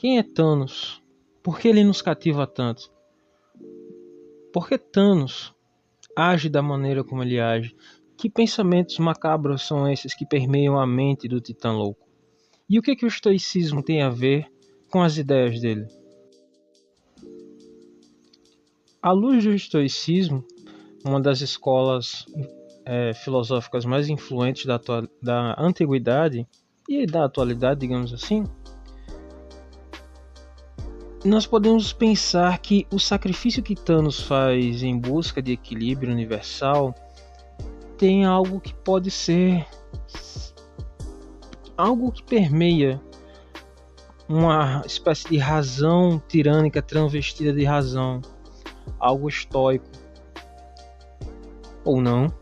Quem é Thanos? Por que ele nos cativa tanto? Por que Thanos age da maneira como ele age? Que pensamentos macabros são esses que permeiam a mente do Titã Louco? E o que o estoicismo tem a ver com as ideias dele? À luz do estoicismo, uma das escolas filosóficas mais influentes da antiguidade e da atualidade, digamos assim, nós podemos pensar que o sacrifício que Thanos faz em busca de equilíbrio universal tem algo que pode ser algo que permeia uma espécie de razão tirânica transvestida de razão, algo estoico ou não.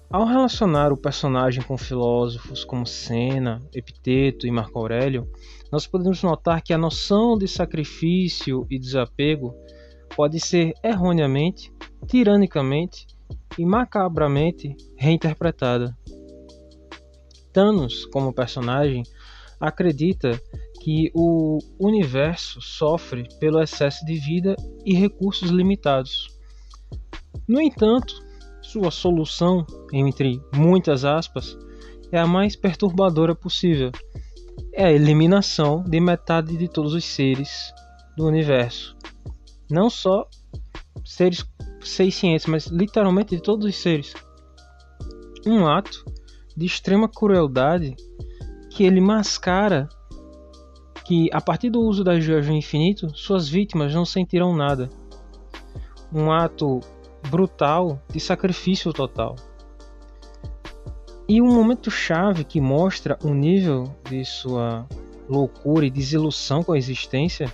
Ao relacionar o personagem com filósofos como Sena, Epiteto e Marco Aurélio, nós podemos notar que a noção de sacrifício e desapego pode ser erroneamente, tiranicamente e macabramente reinterpretada. Thanos, como personagem, acredita que o universo sofre pelo excesso de vida e recursos limitados. No entanto, sua solução, entre muitas aspas, é a mais perturbadora possível. É a eliminação de metade de todos os seres do universo. Não só seres sencientes, mas literalmente de todos os seres. Um ato de extrema crueldade que ele mascara que, a partir do uso das joias do infinito, suas vítimas não sentirão nada. Um ato brutal de sacrifício total. E um momento chave que mostra o nível de sua loucura e desilusão com a existência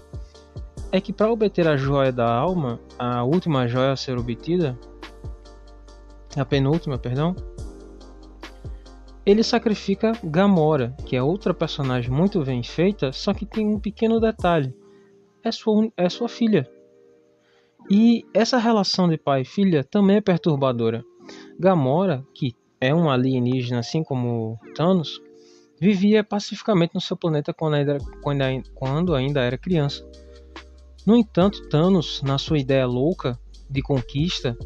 é que, para obter a joia da alma, a última joia a ser obtida, a penúltima, perdão, ele sacrifica Gamora, que é outra personagem muito bem feita, só que tem um pequeno detalhe: é sua filha. E essa relação de pai e filha também é perturbadora. Gamora, que é um alienígena assim como Thanos, vivia pacificamente no seu planeta quando ainda era criança. No entanto, Thanos, na sua ideia louca de conquista,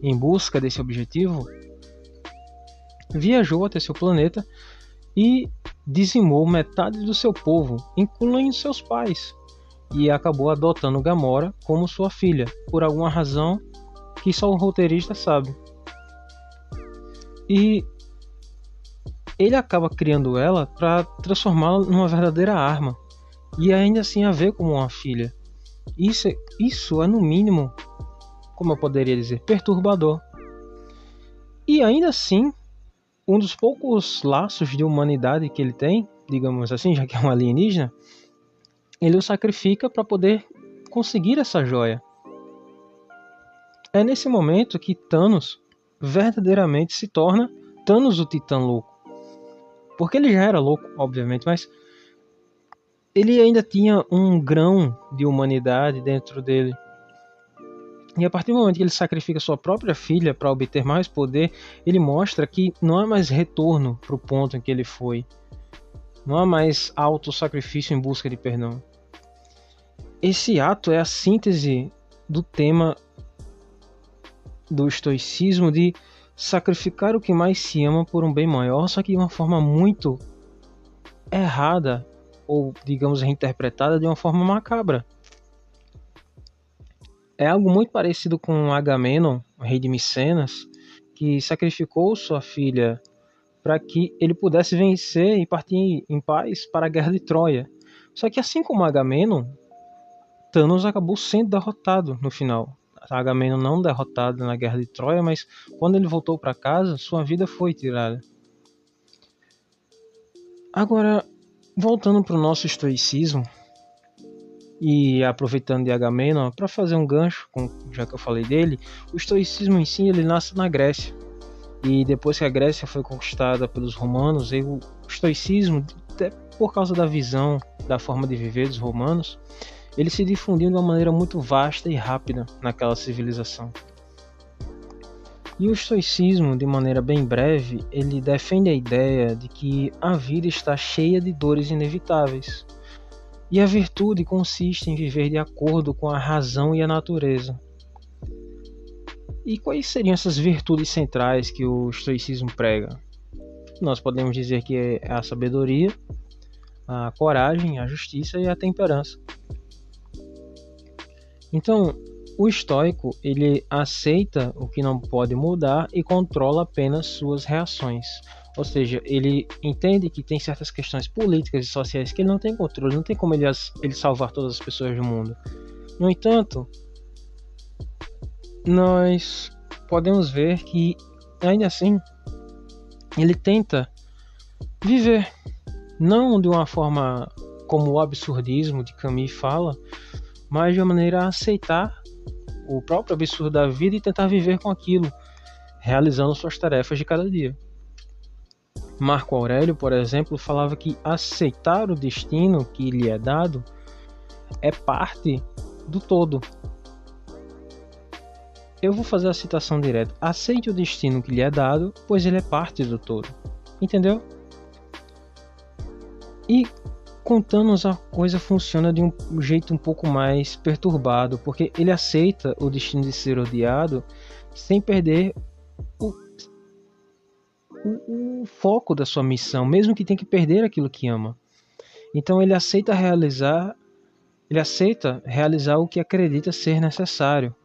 em busca desse objetivo, viajou até seu planeta e dizimou metade do seu povo, incluindo seus pais, e acabou adotando Gamora como sua filha, por alguma razão que só o roteirista sabe. E ele acaba criando ela para transformá-la numa verdadeira arma, e ainda assim a ver como uma filha. Isso é, no mínimo, como eu poderia dizer, perturbador. E ainda assim, um dos poucos laços de humanidade que ele tem, digamos assim, já que é um alienígena, ele o sacrifica para poder conseguir essa joia. É nesse momento que Thanos verdadeiramente se torna Thanos, o Titã Louco. Porque ele já era louco, obviamente, mas ele ainda tinha um grão de humanidade dentro dele. E a partir do momento que ele sacrifica sua própria filha para obter mais poder, ele mostra que não há mais retorno para o ponto em que ele foi. Não há mais auto-sacrifício em busca de perdão. Esse ato é a síntese do tema do estoicismo de sacrificar o que mais se ama por um bem maior, só que de uma forma muito errada, ou digamos reinterpretada de uma forma macabra. É algo muito parecido com Agamenon, o rei de Micenas, que sacrificou sua filha para que ele pudesse vencer e partir em paz para a guerra de Troia. Só que assim como Agamenon, Thanos acabou sendo derrotado no final. Agamenon não derrotado na guerra de Troia, mas quando ele voltou para casa, sua vida foi tirada. Agora, voltando para o nosso estoicismo, e aproveitando de Agamenon, para fazer um gancho, já que eu falei dele, o estoicismo em si ele nasce na Grécia. E depois que a Grécia foi conquistada pelos romanos, o estoicismo, por causa da visão, da forma de viver dos romanos, ele se difundiu de uma maneira muito vasta e rápida naquela civilização. E o estoicismo, de maneira bem breve, ele defende a ideia de que a vida está cheia de dores inevitáveis. E a virtude consiste em viver de acordo com a razão e a natureza. E quais seriam essas virtudes centrais que o estoicismo prega? Nós podemos dizer que é a sabedoria, a coragem, a justiça e a temperança. Então, o estoico, ele aceita o que não pode mudar e controla apenas suas reações. Ou seja, ele entende que tem certas questões políticas e sociais que ele não tem controle, não tem como ele salvar todas as pessoas do mundo. No entanto, nós podemos ver que, ainda assim, ele tenta viver, não de uma forma como o absurdismo de Camus fala, mas de uma maneira a aceitar o próprio absurdo da vida e tentar viver com aquilo, realizando suas tarefas de cada dia. Marco Aurélio, por exemplo, falava que aceitar o destino que lhe é dado é parte do todo. Eu vou fazer a citação direta. Aceite o destino que lhe é dado, pois ele é parte do todo. Entendeu? E com Thanos a coisa funciona de um jeito um pouco mais perturbado, porque ele aceita o destino de ser odiado sem perder o foco da sua missão, mesmo que tenha que perder aquilo que ama. Então ele aceita realizar o que acredita ser necessário,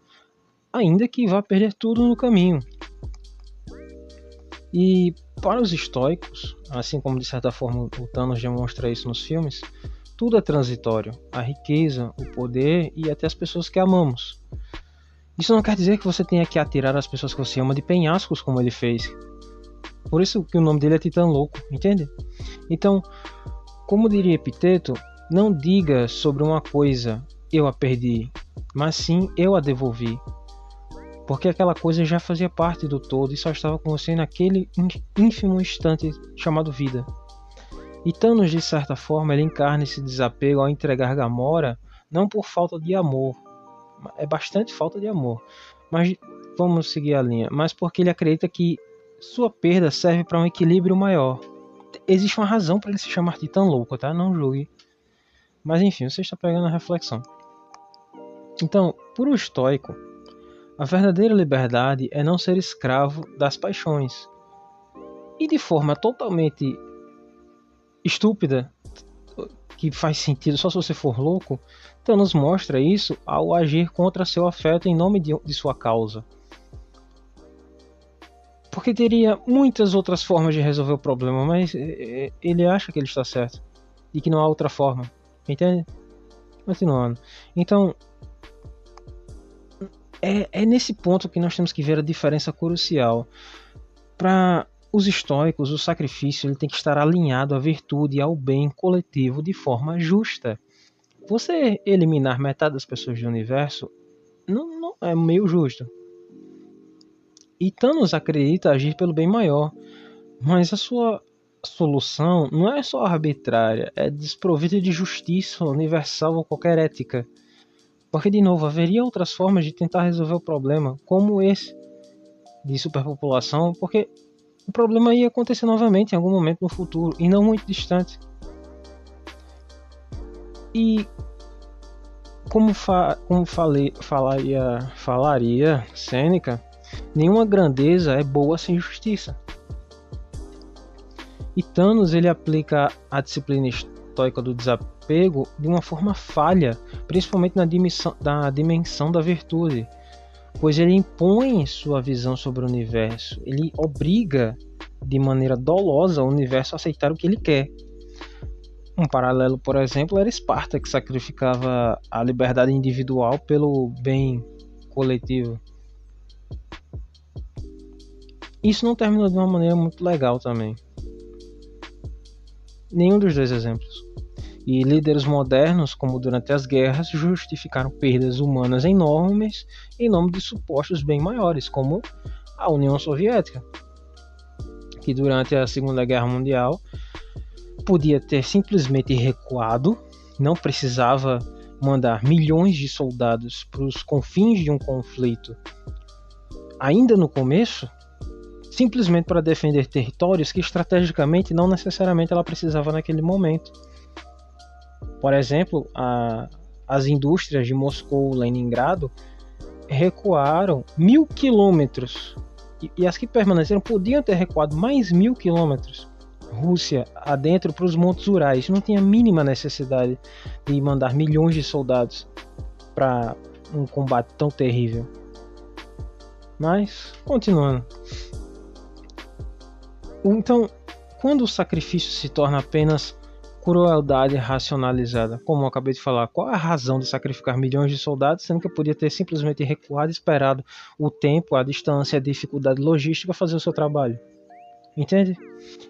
ainda que vá perder tudo no caminho. E para os estoicos, assim como de certa forma o Thanos demonstra isso nos filmes, tudo é transitório, a riqueza, o poder e até as pessoas que amamos. Isso não quer dizer que você tenha que atirar as pessoas que você ama de penhascos como ele fez. Por isso que o nome dele é Titã Louco, entende? Então, como diria Epiteto, não diga sobre uma coisa eu a perdi, mas sim eu a devolvi. Porque aquela coisa já fazia parte do todo e só estava com você naquele ínfimo instante chamado vida. E Thanos, de certa forma, ele encarna esse desapego ao entregar Gamora, não por falta de amor, é bastante falta de amor, mas vamos seguir a linha, mas porque ele acredita que sua perda serve para um equilíbrio maior. Existe uma razão para ele se chamar Titã Louco, tá? Não julgue. Mas enfim, você está pegando a reflexão. Então, para o estoico, a verdadeira liberdade é não ser escravo das paixões. E de forma totalmente estúpida, que faz sentido só se você for louco, então nos mostra isso ao agir contra seu afeto em nome de sua causa. Porque teria muitas outras formas de resolver o problema, mas ele acha que ele está certo e que não há outra forma, entende? Continuando. Então, é nesse ponto que nós temos que ver a diferença crucial. Para os estoicos, o sacrifício ele tem que estar alinhado à virtude e ao bem coletivo de forma justa. Você eliminar metade das pessoas do universo não é meio justo. E Thanos acredita agir pelo bem maior, mas a sua solução não é só arbitrária, é desprovida de justiça universal ou qualquer ética. Porque, de novo, haveria outras formas de tentar resolver o problema, como esse de superpopulação, porque o problema ia acontecer novamente em algum momento no futuro, e não muito distante. E como falaria Sêneca, nenhuma grandeza é boa sem justiça. E Thanos ele aplica a disciplina estoica do desapego de uma forma falha, principalmente na dimensão da virtude, pois ele impõe sua visão sobre o universo, ele obriga de maneira dolosa o universo a aceitar o que ele quer. Um paralelo, por exemplo, era Esparta, que sacrificava a liberdade individual pelo bem coletivo. Isso não terminou de uma maneira muito legal também. Nenhum dos dois exemplos. E líderes modernos, como durante as guerras, justificaram perdas humanas enormes em nome de supostos bem maiores, como a União Soviética, que durante a Segunda Guerra Mundial podia ter simplesmente recuado, não precisava mandar milhões de soldados para os confins de um conflito ainda no começo, simplesmente para defender territórios que estrategicamente não necessariamente ela precisava naquele momento. Por exemplo, as indústrias de Moscou, Leningrado, recuaram 1.000 quilômetros. E as que permaneceram podiam ter recuado mais 1.000 quilômetros. Rússia adentro para os Montes Urais. Não tinha a mínima necessidade de mandar milhões de soldados para um combate tão terrível. Mas, continuando. Então, quando o sacrifício se torna apenas crueldade racionalizada, como eu acabei de falar, qual é a razão de sacrificar milhões de soldados, sendo que eu podia ter simplesmente recuado e esperado o tempo, a distância, a dificuldade logística para fazer o seu trabalho? Entende?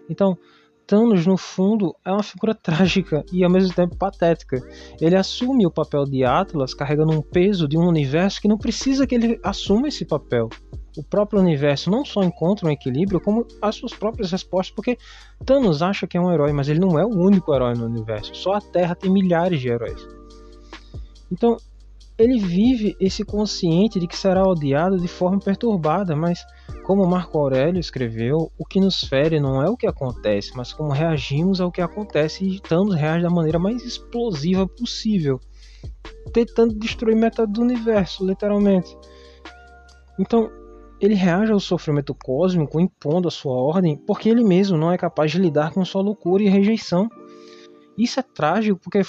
Então, Thanos, no fundo, é uma figura trágica e ao mesmo tempo patética. Ele assume o papel de Atlas carregando um peso de um universo que não precisa que ele assuma esse papel. O próprio universo não só encontra um equilíbrio, como as suas próprias respostas, porque Thanos acha que é um herói, mas ele não é o único herói no universo. Só a Terra tem milhares de heróis. Então, ele vive esse consciente de que será odiado de forma perturbada, mas como Marco Aurélio escreveu, o que nos fere não é o que acontece, mas como reagimos ao que acontece, e Thanos reage da maneira mais explosiva possível, tentando destruir metade do universo, literalmente. Então, ele reage ao sofrimento cósmico, impondo a sua ordem, porque ele mesmo não é capaz de lidar com sua loucura e rejeição. Isso é trágico porque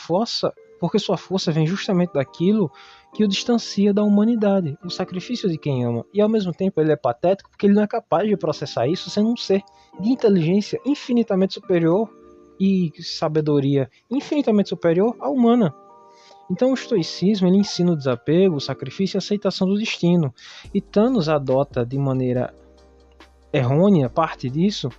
sua força vem justamente daquilo que o distancia da humanidade, o sacrifício de quem ama. E ao mesmo tempo ele é patético porque ele não é capaz de processar isso sendo um ser de inteligência infinitamente superior e sabedoria infinitamente superior à humana. Então o estoicismo ele ensina o desapego, o sacrifício e a aceitação do destino. E Thanos adota de maneira errônea parte disso,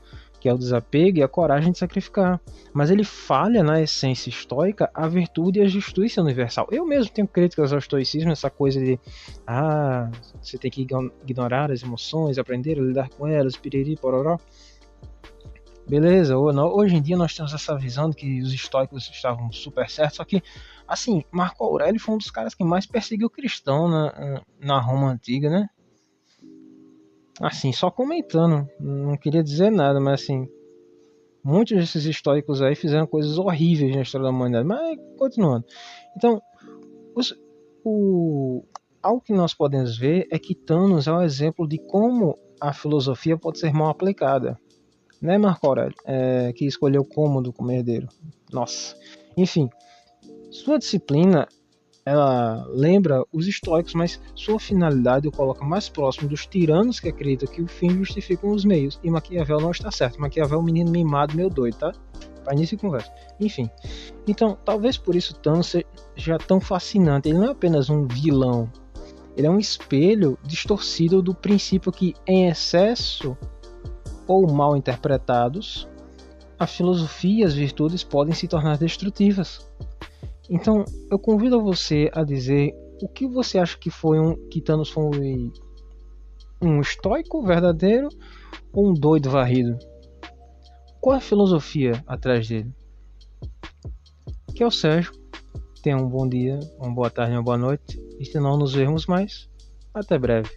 que é o desapego e a coragem de sacrificar. Mas ele falha na essência estoica a virtude e a justiça universal. Eu mesmo tenho críticas ao estoicismo, essa coisa de você tem que ignorar as emoções, aprender a lidar com elas, piriri, pororó. Beleza, hoje em dia nós temos essa visão de que os estoicos estavam super certos, só que, assim, Marco Aurélio foi um dos caras que mais perseguiu cristão na Roma Antiga, né? Assim, só comentando, não queria dizer nada, mas assim, muitos desses históricos aí fizeram coisas horríveis na história da humanidade, mas continuando. Então, algo que nós podemos ver é que Thanos é um exemplo de como a filosofia pode ser mal aplicada. Né, Marco Aurélio? Que escolheu Cômodo como herdeiro. Nossa. Enfim, sua disciplina ela lembra os estoicos, mas sua finalidade o coloca mais próximo dos tiranos que acreditam que o fim justifica os meios. E Maquiavel não está certo. Maquiavel é um menino mimado, meio doido, tá? Para início de conversa. Enfim. Então, talvez por isso Thanos seja tão fascinante. Ele não é apenas um vilão. Ele é um espelho distorcido do princípio que, em excesso ou mal interpretados, a filosofia e as virtudes podem se tornar destrutivas. Então, eu convido você a dizer o que você acha que Thanos foi um estoico verdadeiro ou um doido varrido? Qual é a filosofia atrás dele? Que é o Sérgio. Tenha um bom dia, uma boa tarde, uma boa noite. E se não nos vermos mais, até breve.